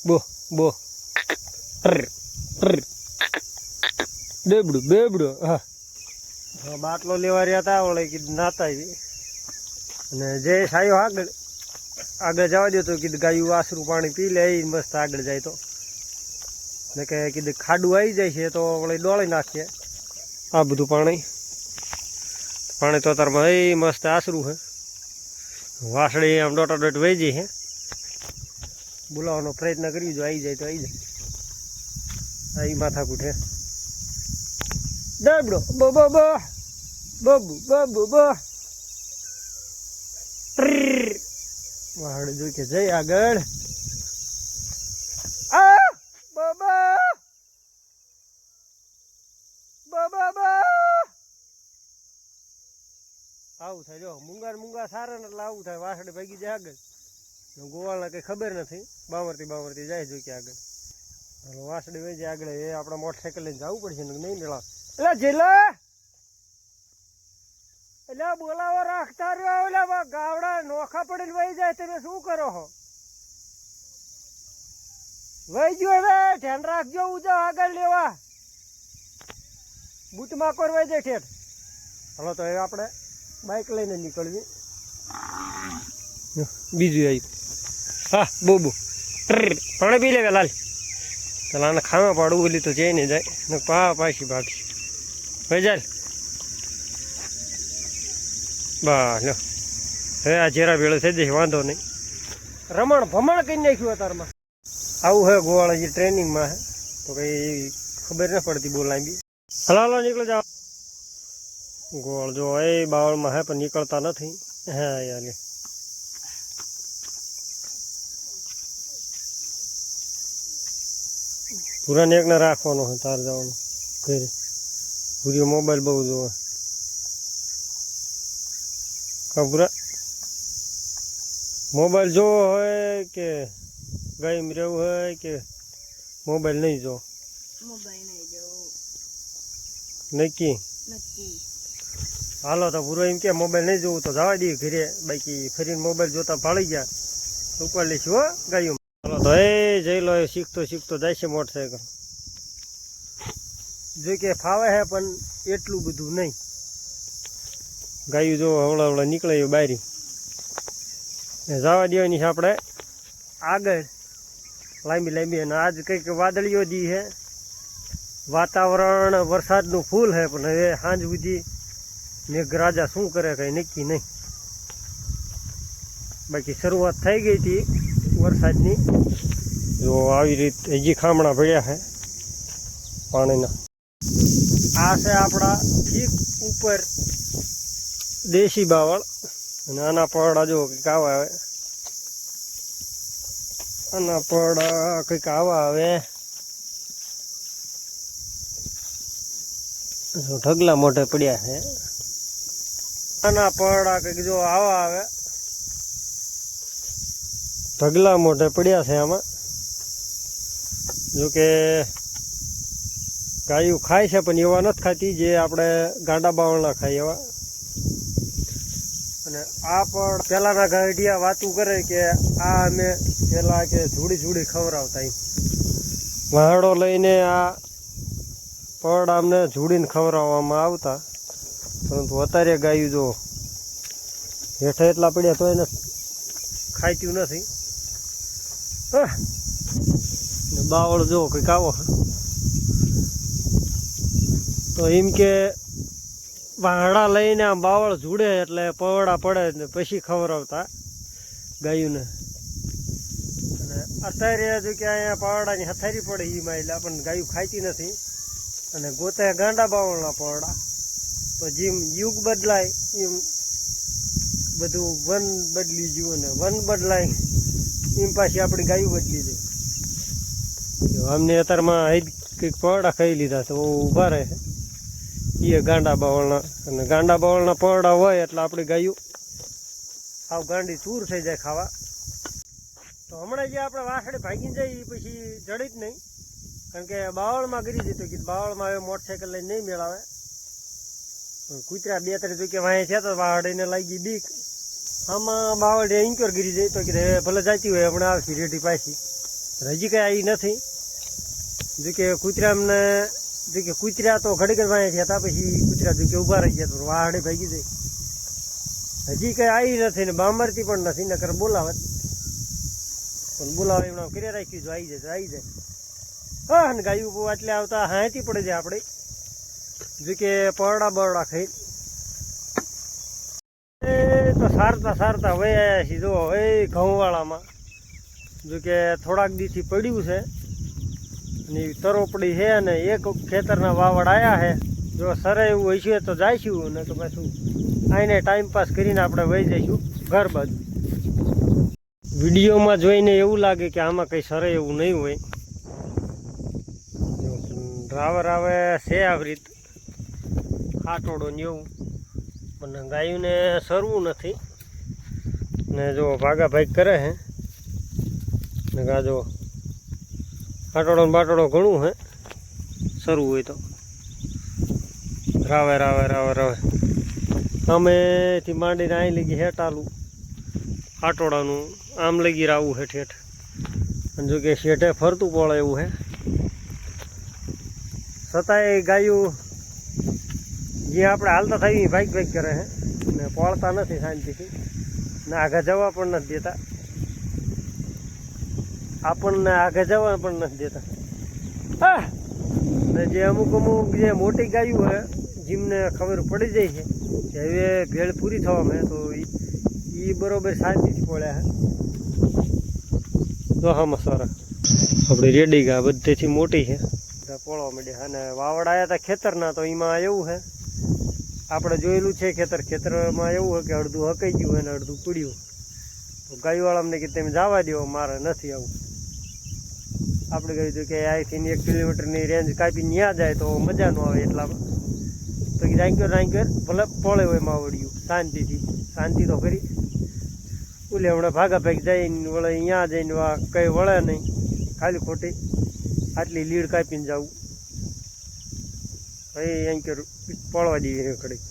બો બો બેબડું બેબડું હા બાટલો લેવા રહ્યા હતા ઓળે કીધું નાતા અને જે સાયો આગળ આગળ જવા દો તો કીધું ગાયું આસરું પાણી પી લે એ મસ્ત આગળ જાય તો ને કે કીધું ખાડું આવી જાય છે તો ઓળે ડોળી નાખીએ આ બધું પાણી તો તારમાં એ મસ્ત આસરું છે વાસળી આમ ડોટા ડોટ વહી જાય છે બોલાવવાનો પ્રયત્ન કરી જો આવી જાય તો આવી જાય આ માથાકૂટ હે ડબડો બો બો બો બબુ બબુ બો વાહડ જો કે જઈ આગળ આ બાબા બાબા આવું થાય જો મૂંગા સારા ને એટલે આવું થાય વાસડે ભાગી જાય આગળ ગોવાળને કઈ ખબર નથી બાવરતી જાય જો કે આગળ હાલો વાસડે વહી જાય આગળ એ આપણા મોટરસાઇકલ લઈને જવું પડશે નહીં મેળા એટલે જેલા એટલે બોલાવો રાખતા રહ્યો ઓલા ગાવડા નોખા પડે વહી જાય તમે શું કરો છો વહી ગયો હવે ધ્યાન રાખજો ઉજા આગળ લેવા બૂટ માકોર વહી જાય ઠેઠ હાલો તો હવે આપણે બાઇક લઈને નીકળવી બીજું આવ્યું હા બોબુ પાણી પી લેવે લાલ ચાલ આને ખાવા પાડવું બોલી તો જઈને જાય ને પાછી ભાગી ભાઈ ચાલ બા લો હવે આ જેરા ભેળો થઈ જશે વાંધો નહીં રમણ ભમણ કરી નાખ્યું અત્યારમાં આવું હે ગોવાળા જે ટ્રેનિંગમાં હે તો કઈ ખબર ન પડતી બોલાવી હલાલો નીકળી જાઓ ગોળ જો એ બાવળમાં હે પણ નીકળતા નથી હા યાર પૂરાને એકને રાખવાનો હોય તાર જવાનું ઘરે પૂરી મોબાઈલ બહુ જોવે પૂરા મોબાઈલ જોવો હોય કે ગાયમ રહેવું હોય કે મોબાઈલ નહીં જો નક્કી હાલો તો પૂરો એમ કે મોબાઈલ નહીં જોવું તો જવા દઈએ ઘરે બાકી ફરીને મોબાઈલ જોતા ભાળી ગયા ઉપર લઈશું હો ગાયું હાલો તો એ જઈ લો એ શીખતો જાય છે મોટરસાઇકલ જો કે ફાવે છે પણ એટલું બધું નહીં ગાયું જો હવળા નીકળે એવું બારી જવા દેવાની છે આપણે આગળ લાંબી અને આજ કંઈક વાદળીઓ દી છે વાતાવરણ વરસાદનું ફૂલ છે પણ હવે સાંજ સુધી મેઘરાજા શું કરે કંઈ નક્કી નહીં બાકી શરૂઆત થઈ ગઈ હતી વરસાદની જો આવી રીતે હજી ખામણા ભર્યા છે પાણીના આ છે આપણા ઠીક ઉપર દેશી બાવળ અને આના પડડા જો કંઈક આવા આવે આના પડડા કંઈક આવા આવે ઢગલા મોઢે પડ્યા છે આના પડડા કંઈક જો આવા આવે ઢગલા મોઢે પડ્યા છે આમાં જોકે ગાયું ખાય છે પણ એવા નથી ખાતી જે આપણે ગાંડા બાવળના ખાય એવા અને આ પણ પહેલાંના ગાંડિયા વાતું કરે કે આ અમે પહેલાં કે જોડી ખવડાવતા એમ વાહડો લઈને આ પડ અમને જોડીને ખવડાવવામાં આવતા પરંતુ અત્યારે ગાયું જો હેઠા એટલા પડ્યા તો એને ખાઈતું નથી બાવળ જો કંઈક આવો તો એમ કે વાહડા લઈને આમ બાવળ જોડે એટલે પવડા પડે ને પછી ખવડાવતા ગાયુંને અને અત્યારે હજુ કે અહીંયા પવડાની હથારી પડે એમાં એટલે પણ ગાયું ખાઈતી નથી અને ગોતે ગાંડા બાવળના પવડા તો જેમ યુગ બદલાય એમ બધું વન બદલી ગયું અને વન બદલાય એમ પાછી આપણી ગાયું બદલી જાય અમને અત્યારમાં કંઈક પવડા ખાઈ લીધા તો ઊભા રહે એ ગાંડા બાવળના અને ગાંડા બાવળના પવડા હોય એટલે આપણી ગાયું સાવ ગાંડી ચૂર થઈ જાય ખાવા તો હમણાં જે આપણે વાસળે ભાગીને જાય એ પછી જડી જ નહીં કારણ કે બાવળમાં ગરી જતો કે બાવળમાં હવે મોટરસાઇકલ લઈને નહીં મેળાવે કૂતરા બે ત્રણ જગ્યા વાંહે છે તો વાહડીને લાગી બીક આમાં બાવળે ઇન્ક્યોર ગીરી જાય તો કે ભલે જાતી હોય હમણાં આવશે રેડી પાછી હજી કંઈ આવી નથી. જો કે કૂતરામને જો કે કૂતરા તો ઘડીક જ વાંચે હતા, પછી કૂતરા જો કે ઊભા રહી ગયા તો વાહડે ભાગી જાય. હજી કંઈ આવી નથી ને બામરતી પણ નથી, નકર બોલાવત પણ બોલાવે એમણા કરી રાખ્યું જો આવી જાય તો આવી જાય. હા ને ગાયું એટલે આવતા હાંતી પડે છે આપણે જો કે પરડા બરડા ખાઈ તો સારતા સારતા વહી આવ્યા છીએ. જો હવે ઘઉંવાળામાં જો કે થોડાક દીથી પડ્યું છે અને તરોપડી છે અને એક ખેતરના વાવડ આવ્યા છે. જો સરે એવું હોય છે તો જઈશું ને તો પાછું આઈને ટાઈમ પાસ કરીને આપણે વહી જઈશું ઘર બાજુ. વિડીયોમાં જોઈને એવું લાગે કે આમાં કંઈ સરે એવું નહીં હોય. રાવર આવે છે આવી રીત ખાટોડો ને એવું, પણ ગાયોને સરવું નથી ને જો ભાગા ભાગ કરે હે ને ગા જો ખાટોડો ને બાટોડો ઘણું હે સરવું હોય તો. રાવે રાવે રાવે રાવે અમેથી માંડીને અહીં લગી હેઠાલું ખાટોડાનું આમ લગી રાવું હેઠ હેઠ. અને જો કે શેઠે ફરતું પડે એવું હે છતાંય ગાયું જે આપણે હાલતા થઈ ભાગ ભાગ કરે હે ને પળતા નથી શાંતિથી ને આગળ જવા પણ નથી દેતા, આપણને આગળ જવા પણ નથી દેતા. હા ને જે અમુક અમુક જે મોટી ગાયું હે જેમને ખબર પડી જાય છે કે હવે ભેળ પૂરી થવામાં તો એ બરોબર શાંતિથી પડ્યા હે. તો હા સારા આપણે રેડી ગા બધેથી મોટી છે પોળવા માંડ્યા. અને વાવડ આવ્યા હતા ખેતરના તો એમાં એવું છે આપણે જોયેલું છે ખેતરમાં એવું હોય કે અડધું હકાઈ ગયું હોય ને અડધું પીડ્યું. તો ગાયવાળાને કે તમે જવા દો મારે નથી આવું. આપણે કહ્યું હતું કે અહીંથી 1 કિલોમીટરની રેન્જ કાપી ત્યાં જાય તો મજા ન આવે એટલામાં. તો કે રાંક્યો ભલે પોળે હોય માવડિયું શાંતિથી શાંતિ તો કરી ઓલે હમણાં ભાગા ભાગ જઈને વળે અહીંયા જઈને કંઈ વળે નહીં ખાલી ખોટી આટલી લીડ કાપીને જવું ભાઈ એમ કે પડવા દઈએ ઘડી.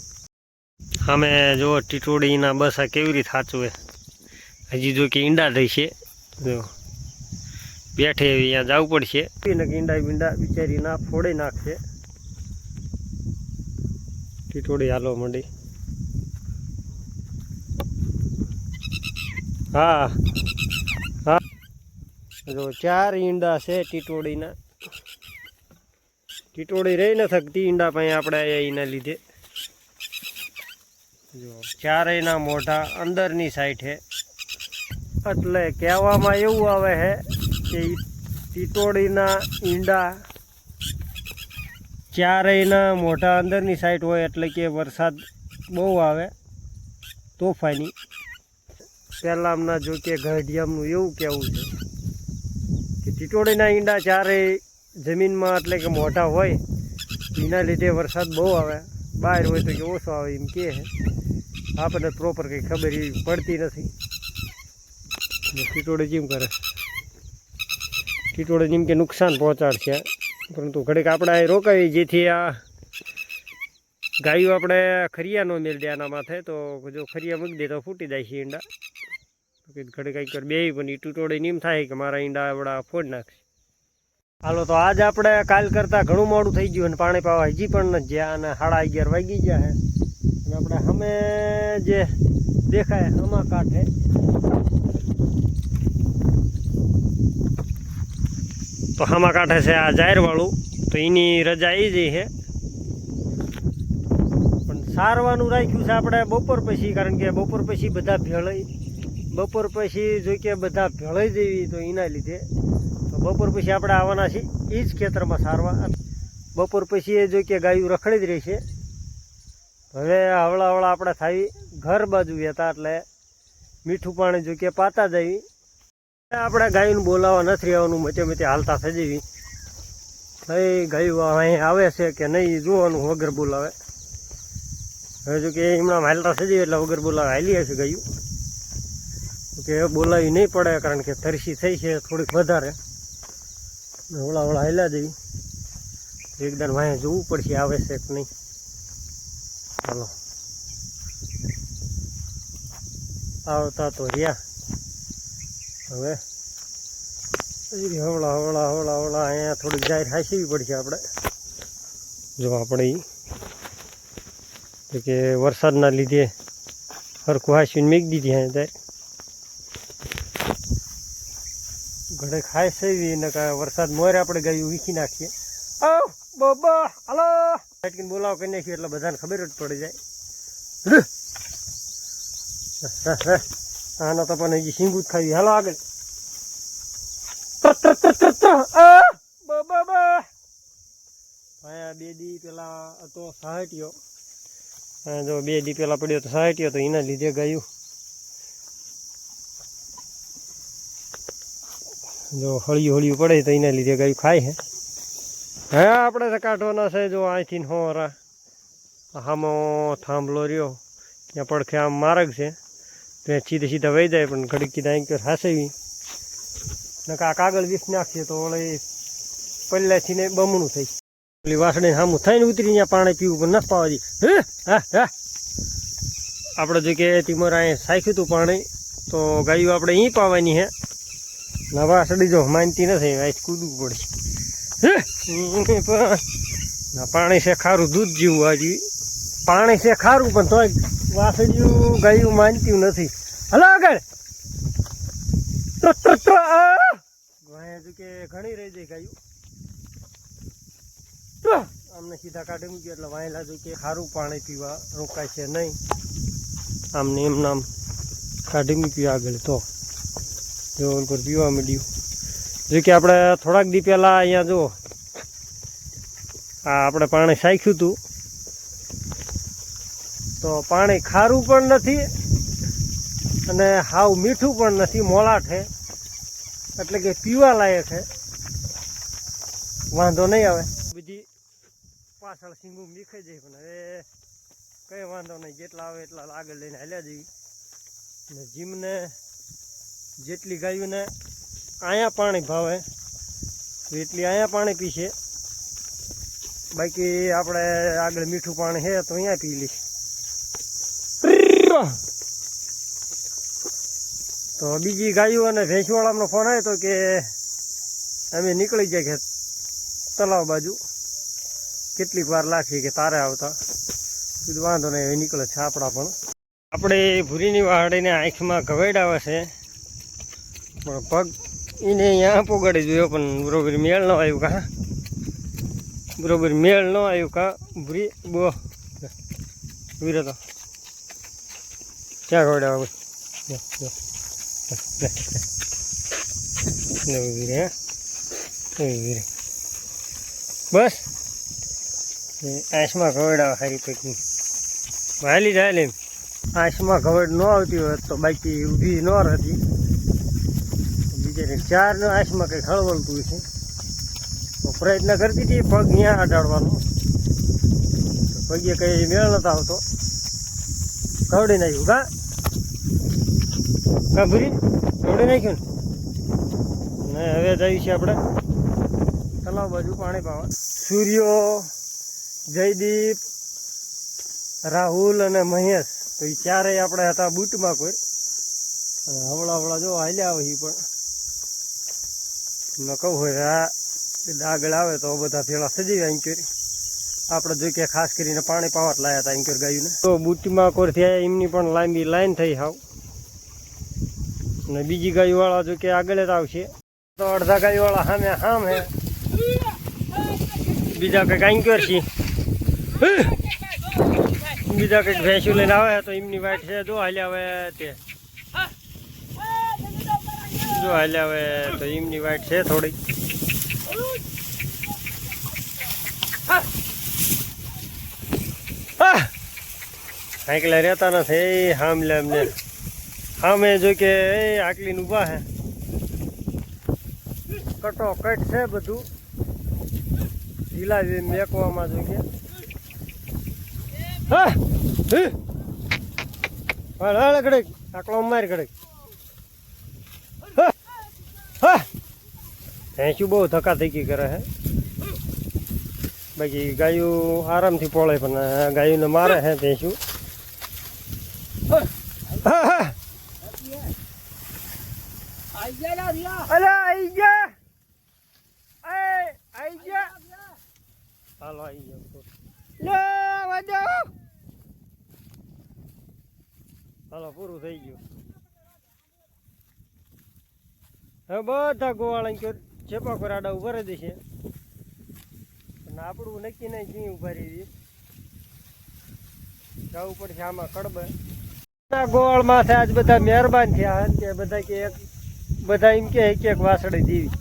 અમે જો ટીટોડીના બસ આ કેવી રીતે સાચવે હજી જો કે ઈંડા થઈ છે જો બેઠે અહીંયા જવું પડશે ને ઈંડા બીંડા બિચારી ના ફોડી નાખશે. ટીટોડી હાલવા માંડી. હા હા જો 4 ઈંડા છે ટીટોડીના. ટીટોડી રહી ન શકતી ઈંડા પાસે આપણે એના લીધે. જો 4 મોઢા અંદરની સાઈડ છે એટલે કહેવામાં એવું આવે છે કે ટીટોડીના ઈંડા 4 મોઢા અંદરની સાઈડ હોય એટલે કે વરસાદ બહુ આવે તોફાની. પહેલાંના જો કે ગઢિયામનું એવું કહેવું છે કે ટીટોડીના ઈંડા 4 જમીનમાં એટલે કે મોટા હોય એના લીધે વરસાદ બહુ આવે, બહાર હોય તો કે ઓછો આવે એમ કહે છે. આપણને પ્રોપર કંઈ ખબર એવી પડતી નથી. ટીટોડી જેમ કરે ટીટોડી જેમ કે નુકસાન પહોંચાડશે, પરંતુ ઘડીક આપણે અહીં રોકાવી જેથી આ ગાયો આપણે ખરિયા ન મેળ દે આના માથે. તો જો ખરિયા મૂકી દે તો ફૂટી જાય છે ઈંડા. ઘડીક કંઈક બે પણ એ ટીટોડી એમ થાય કે મારા ઈંડા આપણા ફોડ નાખશે. હાલો તો આજ આપણે કાલ કરતાં ઘણું મોડું થઈ ગયું અને પાણી પાવા હજી પણ નથી જ્યાં અને 11:30 વાગી ગયા છે. અને આપણે સામે જે દેખાય આમાં કાંઠે તો આમાં કાંઠે છે આ જાહેરવાળું, તો એની રજા આવી જઈ છે. પણ સારવાનું રાખ્યું છે આપણે બપોર પછી, કારણ કે બપોર પછી બધા ભેળાઈ બપોર પછી જો કે બધા ભેળાઈ જેવી તો એના લીધે તો બપોર પછી આપણે આવવાના છીએ એ જ ખેતરમાં સારવા. બપોર પછી એ જો કે ગાયું રખડી જ રહી છે. હવે હવળા હવળા આપણે થાય ઘર બાજુ હતા એટલે મીઠું પાણી જો કે પાતા જવી. આપણે ગાયને બોલાવવા નથી રહેવાનું, મચે મચે હાલતા થઈ જવી. ભાઈ ગાયું અહીં આવે છે કે નહીં જોવાનું વગર બોલાવે. હવે જો કે હમણાં હાલતા થઈ જઈએ એટલે વગર બોલાવે હાલી હશે ગાયું કે બોલાવી નહીં પડે, કારણ કે તરસી થઈ છે થોડીક વધારે. હવળા હવળા હાલ્યા જવી એકદમ વાંહે જોવું પડશે આવે છે કે નહીં. હાલો આવતા તો રહ્યા. હવે હવળા હવળા હવળા હવળા અહીંયા થોડીક જાહેર હાંસવી પડશે આપણે. જો આપણે તો કે વરસાદના લીધે સરખું હાંસવીને મેઘ દીધી અહીંયા ત્યારે ઘડે ખાય સેવી ને કાંઈ વરસાદ મોરે આપણે ગાયું વીખી નાખીએ. બાબા હાલો ફાટકીને બોલાવો કરી નાખીએ એટલે બધાને ખબર જ પડી જાય. આનો તો પણ હજી સિંગું જ ખાવી. હાલો આગળ. અહીંયા 2 દી પેલા હતો સહાટ્યો. જો 2 દી પેલા પડ્યો તો સહાટ્યો તો એના લીધે ગાયું જો હળિયું હળિયું પડે તો એના લીધે ગાયું ખાય છે. હા આપણે તો કાઢવાના છે. જો અહીંથી હોરા આમો થાંભલો રહ્યો ત્યાં પડખે આમ માર્ગ છે ત્યાં સીધે સીધા વહી જાય પણ ઘડીક કીધા અહીં હાસેવી ને કાગળ વીસ નાખીએ તો ઓલે પહેલાંથી ને બમણું થઈ. પેલી વાસણે સામું થઈને ઉતરી ત્યાં પાણી પીવું પણ નથી પાવા દી. હા હા આપણે જો કે ટીમર અહીં સાખ્યું હતું પાણી તો ગાયું આપણે અહીં પાવાની હે. ના વાસળી જો માનતી નથી અહીં કૂદવું પડશે. ના પાણી છે ખારું દૂધ જેવું હજી પાણી છે ખારું પણ તોય વાસળિયું ગાયું માનતું નથી. હલો આગળ. કે ઘણી રહી જાય ગાયું આમને સીધા કાઢી મૂક્યું એટલે વાયેલા જો કે ખારું પાણી પીવા રોકાય છે નહીં. આમને એમ નામ કાઢી મૂક્યું આગળ તો જો પર પીવા માંડ્યું. જો કે આપણે થોડાક દી પહેલાં અહીંયા જો આ આપણે પાણી સાખ્યું હતું તો પાણી ખારું પણ નથી અને હાવ મીઠું પણ નથી. મોલાટ છે એટલે કે પીવા લાયક છે. વાંધો નહીં આવે. બીજી પાછળ સિંગું મીખાઈ જાય પણ હવે કંઈ વાંધો નહીં. જેટલા આવે એટલા આગળ લઈને હાલ્યા જઈએ. ને જીમને જેટલી ગાયોને અહીંયા પાણી ભાવે તો એટલી અહીંયા પાણી પીશે. બાકી આપણે આગળ મીઠું પાણી છે તો અહીંયા પી લઈશ. તો બીજી ગાયો અને ભેંસવાળાનો ફોન આવ્યો તો કે અમે નીકળી જાય કે તલાવ બાજુ કેટલીક વાર લાગશે કે તારે આવતા. કીધું વાંધો નહીં હવે નીકળે છે આપણા પણ. આપણે ભૂરીની વાહડીને આંખમાં ઘવેડાવે છે પણ પગ એને અહીંયા પોગાડી જોયો પણ બરોબર મેળ ન આવ્યું. કાં બરોબર મેળ ન આવ્યું. કાં ભૂરી બો વીરે તો ક્યાં ઘવેડાવે વીરે વીરે બસ આંસમાં ઘવેડાવે સારી પેટની હાલી જાય એમ. આંસમાં ઘવેડ ન આવતી હોય તો બાકી ઊભી ન રહેતી. બીજાને 4 આંસમાં કંઈક હળવળતું છે તો પ્રયત્ન કરતી હતી પગ અહીંયા અડાડવાનો પગે કંઈ મેળ નતો આવતો. ઘવડી નાખ્યું. કાં ભૂરી ઘવડી નાખ્યું ને હવે જઈએ છીએ આપણે તલાવ બાજુ પાણી પાવા. સૂર્યો, જયદીપ, રાહુલ અને મહેશ તો એ ચારેય આપણે હતા બૂટમાં કોઈ અને હવળા હવળા જો હાલ્યા આવે એ પણ મેં કહું હોય આ આગળ આવે તો બધા ભેળા સજી અંક્યોર આપણે જોઈ કે ખાસ કરીને પાણી પાવા જ લાયા હતા અંક્યોર ગાયુંને. તો બૂટમાં કોઈ થયા એમની પણ લાંબી લાઈન થઈ હાવ અને બીજી ગાયુવાળા જો કે આગળ જ આવશે. તો અડધા ગાયુવાળા સામે હામ હે બીજા કંઈક અંક્યોર છે. બીજા કંઈક ભેંસું લઈને આવે તો એમની વાઈટ છે જો હાલ્યા આવે તે જો હાલ્યા આવે તો એમની વાઈટ છે થોડીક. આકલા રહેતા નથી હામલે એમને સામે જો કે આકલીને ઊભા હે કટો કટ છે બધું ઢીલા મેકવામાં જો કે હા ઘડક આકલો મારી ઘડક ભેંસું બહુ ધક્કા ધક્કી કરે હે. બાકી ગાયું આરામથી પોળે પણ ગાયુંને મારે હે ભેંસું. અલે આઈ ગયા આઈ ગયા હાલો આઈ ગયો લે વાજો હાલો પૂરું થઈ ગયું હવે બધા ગોવાળા ચેપા કોરાડા ઉભા રહી દેશે અને આપણું નક્કી નહીં ક્યાં ઉભા રહી જવું પડશે આમાં કડબે ગોવાળ માથે આજ બધા મહેરબાન થયા કે બધા કે બધા એમ કે એક વાસળે જીવી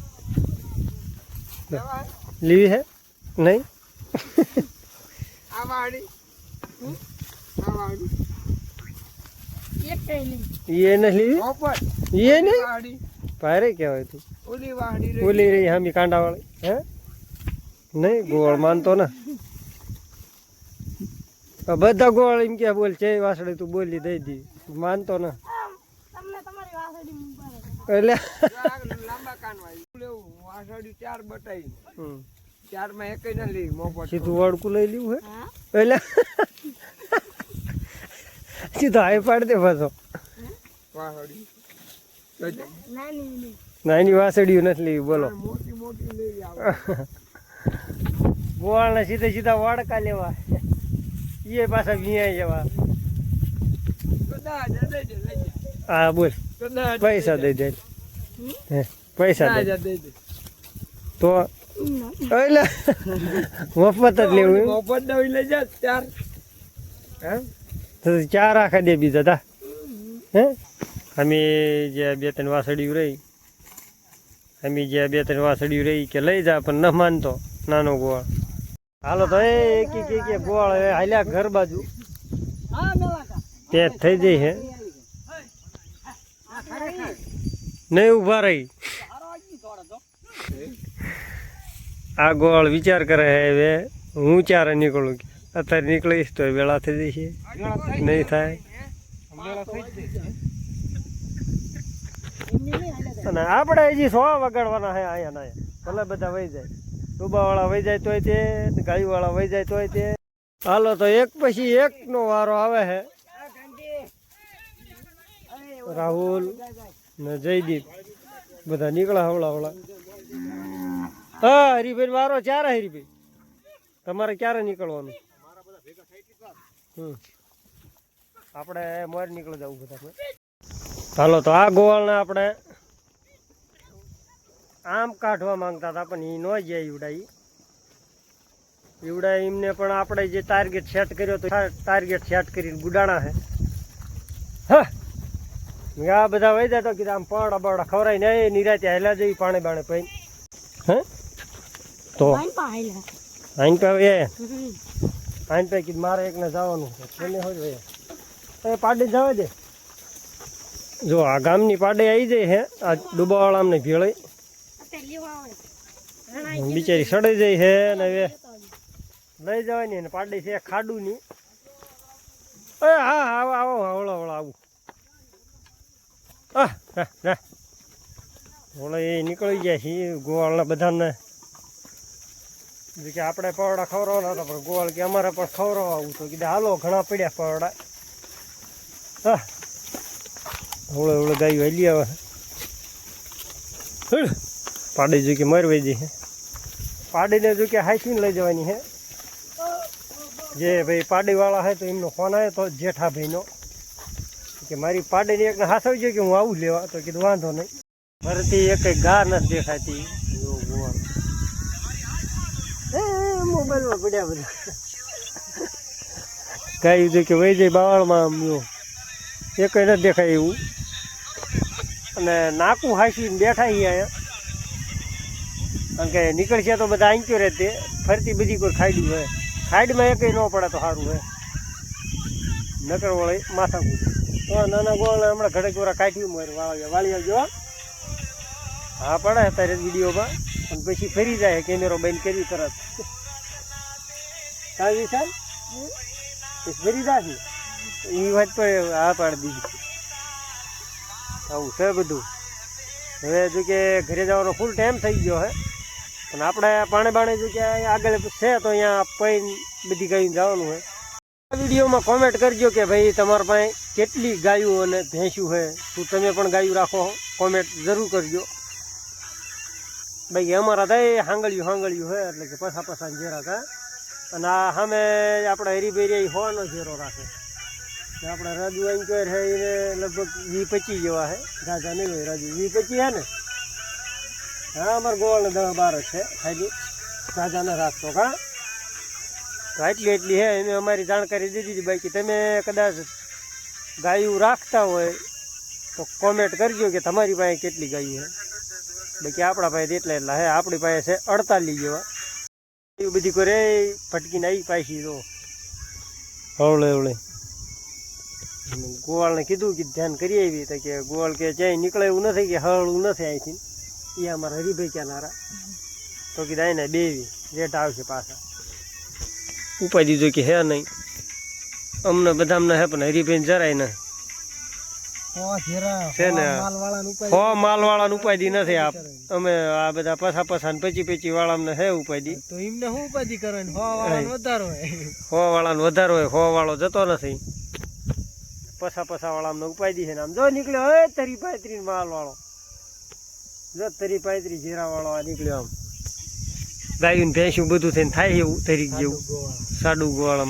લીવી હે નહીં ये नहीं ये नहीं पारे क्या हुआ तू ओली रही हम कांडा वाले हैं नहीं गोળ मानतो ना બધા ગોળ એમ કે બોલ છે વાસળી તું બોલી દઈ દી માનતો ના એટલે લાંબા કાન વાળી વાસળી 4 બટાઈ 4 માં એકય ન લી મોપટ સીધું વડકું લઈ લીધું હે એટલે સીધો આઈ પાડ દે પાછો વાસળી નાની વાસળીઓ નથી લેવી બોલો મોટી મોટી લેવી આવે ગોળ ને સીધે સીધા વાડકા લેવા ये पासा विया जवा हाँ बोल पैसा दे दे पैसा दे दे तो मफत જ લેવું મફત દઈ લઈ જા 4 તો 4 આખા દે બીજા તા હે અમે જે 2-3 વાસળીઓ રહી અમે જે 2-3 વાસળીઓ રહી કે લઈ જા પણ ન માનતો નાનો ગોળ હાલો તો એક ગોળ હાલ્યા ઘર બાજુ પેટ થઈ જઈ હે નહીં ઉભા રહી આ ગોળ વિચાર કરે હે હવે હું ચારે નીકળું અત્યારે નીકળીશ તો વેળા થઈ જશે નહીં થાય અને આપણે હજી 100 વગાડવાના હે અહીંયા ના ભલે બધા વહી જાય ડૂબાવાળા વહી જાય તોય તે ગાયવાળા વહી જાય તોય તે હાલો તો એક પછી એક નો વારો આવે છે રાહુલ ને જયદીપ બધા નીકળ્યા હવળા હા હરીભાઈ વારો ક્યારે હરીભાઈ તમારે ક્યારે નીકળવાનું આપણે મોર નીકળી જવું બધા હાલો તો આ ગોવાળને આપણે આમ કાઢવા માંગતા હતા પણ એ ન જાય ઈવડા એમને પણ આપણે જે ટાર્ગેટ સેટ કર્યો તો ટાર્ગેટ સેટ કરીને ગુડાણા છે હા આ બધા વહી જાય તો કીધું આમ પાવડા બાવડા ખવરાય ને એ નિરાતે હેલા જઈ પાણી બાણે પૈન હે તો આઈન પે આઈન પે કીધું મારે એકને જવાનું છે હોય એ પાડી જવા દે જો આ ગામની પાડે આવી જાય હે આ ડૂબાવાળા અમને ભેળાઈ બિચારી સડાઈ જાય છે ને હવે લઈ જવાની ને પાડી છે ખાડું ની હા હા આવો આવો હવળો હવળો આવું ઓલો એ નીકળી ગયા છે ગોવાળના બધાને કે આપણે પવડા ખવડાવવાના હતા પણ ગોવાળ કે અમારે પણ ખવડાવવા આવું તો કીધું હાલો ઘણા પડ્યા પવડા હા હવળે હવળે ગાયું હલી આવે પાડી જો કે મરવાઈ જઈ છે પાડીને જો કે હાઈસીને લઈ જવાની છે જે ભાઈ પાડીવાળા છે તો એમનો ફોન આવ્યો તો જેઠાભાઈનો કે મારી પાડીને એકને હાસવજો કે હું આવું લેવા તો કીધું વાંધો નહીં ફરતી એક ગા નથી દેખાતી મોબાઈલમાં પડ્યા બધા ગાયું જો કે વહી જાય બાવળમાં આમ એક નથી દેખાય એવું અને નાકું હાંસીને બેઠા અહીંયા કારણ કે નીકળશે તો બધા આંક્યો રહે તે ફરતી બધી કોઈ ખાડી હોય ખાડીમાં એક ન પડે તો સારું હોય નકર વળે માથા કૂદ તો નાના ગોળને હમણાં ઘડે ગોરા કાઢ્યું મારે વાળી આવજો હા પડે અત્યારે વિડીયોમાં અને પછી ફરી જાય કેમેરો બંધ કરી તરત કાંઈ વિશાલ ફરી જાય એ વાત પણ હા પાડી દીધી આવું છે બધું હવે જો કે ઘરે જવાનો ફૂલ ટાઈમ થઈ ગયો હે પણ આપણે પાણી બાણે જો કે આગળ છે તો અહીંયા પૈન બધી ગાયું જવાનું હોય આ વિડીયોમાં કોમેન્ટ કરજો કે ભાઈ તમારા પાસે કેટલી ગાયું અને ભેંસું છે શું તમે પણ ગાયું રાખો છો કોમેન્ટ જરૂર કરજો. બાકી અમારા થાય હાંગળ્યું હે એટલે કે પસા ઝેરા હતા. અને આ સામે આપણે હરીભેરી હોવાનો ઝેરો રાખે. આપણે રાજુ અહીં કહે છે એને લગભગ 20-25 જેવા છે. ગાજા નહીં હોય રાજુ 20-25 હે ને. હા અમારે ગોળ 10-12 જ છે ખાલી ગાજા ન રાખતો કા. તો એટલી હે એને અમારી જાણકારી દીધી હતી. બાકી તમે કદાચ ગાયું રાખતા હોય તો કોમેન્ટ કરજો કે તમારી પાસે કેટલી ગાયું છે. બાકી આપણા પાસે એટલા હે. આપણી પાસે છે 48 જેવા. એવું બધી કરે ફટકીને આવી પાછી તો હવળે ગોવાળને કીધું કે ધ્યાન કરી આવી તો કે ગોવાળ કે ક્યાંય નીકળે એવું નથી કે હળવું નથી અહીંથી. એ અમારા હરીભાઈ ક્યાં નારા તો કીધા એને બેવી રેટ આવશે પાછા. ઉપાય દીધો કે હે નહીં અમને બધા અમને હે પણ હરીભાઈને જરાય ને છે ને માલવાળાને ઉપાધિ નથી. અમે આ બધા પસા 25 વાળા અમને હે ઉપાધિ. તો એમને શું ઉપાધિ કરવાની? 100 વાળાનો વધારો હોય 100 વાળો જતો નથી. પસા વાળા અમને ઉપાધિ છે ને આમ જો નીકળ્યો હવે 30-35 માલ વાળો જો 30-35 જીરા વાળો આ નીકળ્યો. આમ ગાયું ને ભેંસું બધું થઈને થાય એવું તરીક જેવું સાડું ગોળ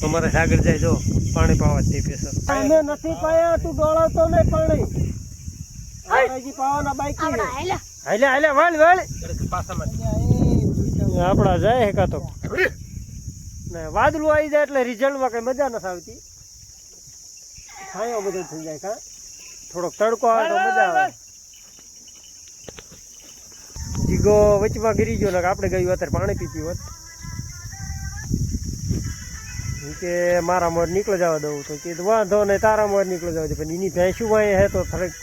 અમારે સાગર જાય જો પાણી પાવા તે પેસર અમે નથી પાયા. તું ડોળાતો નહીં પાણી હજી પાવાના બાકી હાલે વાળ આપડા જાય હે કાતો ને વાદળું આવી જાય એટલે રિઝલ્ટમાં કઈ મજા નથી આવતી. છાંયો બધો થઈ જાય કા થોડોક તડકો આવે તો મજા આવે. જીગો વચમાં ગીરી ગયો ને આપણે ગયું અત્યારે પાણી પીતી હોત કે મારા મોર નીકળી જવા દઉં તો કીધું વાંધો નહીં તારા મોર નીકળી જવા દે. પણ એની ભેંસું હોય હે તો થોડીક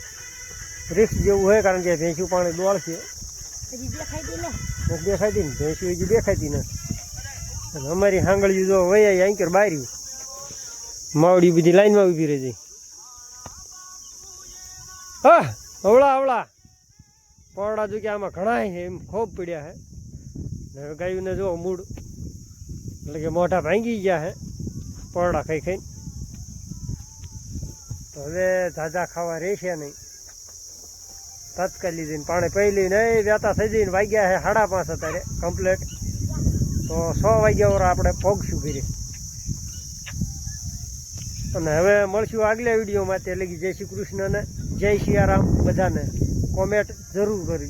રિસ્ક જેવું હોય કારણ કે ભેંસું પાણી દોડશે. દેખાતી ને ભેંસું હજી દેખાતી ને. અને અમારી હાંગળિયું જો વહી અહીં કર બાર્યું માવડી બધી લાઈનમાં ઊભી રહી જાય. હા અવળા પોરડા જો કે આમાં ઘણા છે એમ ખૂબ પડ્યા છે. ગાયુંને જો મૂળ એટલે કે મોઢા ભાંગી ગયા છે પોરડા ખાઈ. તો હવે ઝાઝા ખાવા રહેશે નહીં. તત્કાલી જઈને પાણી પી લઈને વ્યાતા થઈ જઈને વાગ્યા છે 5:30 અત્યારે કમ્પ્લેટ. તો 6 વાગ્યા ઓર આપણે પહોંચશું ઘરે. અને હવે મળશું આગલા વિડીયોમાં. તે લગી જય શ્રી કૃષ્ણ ને જય સિયારામ. બધાને કોમેન્ટ જરૂર કરજો.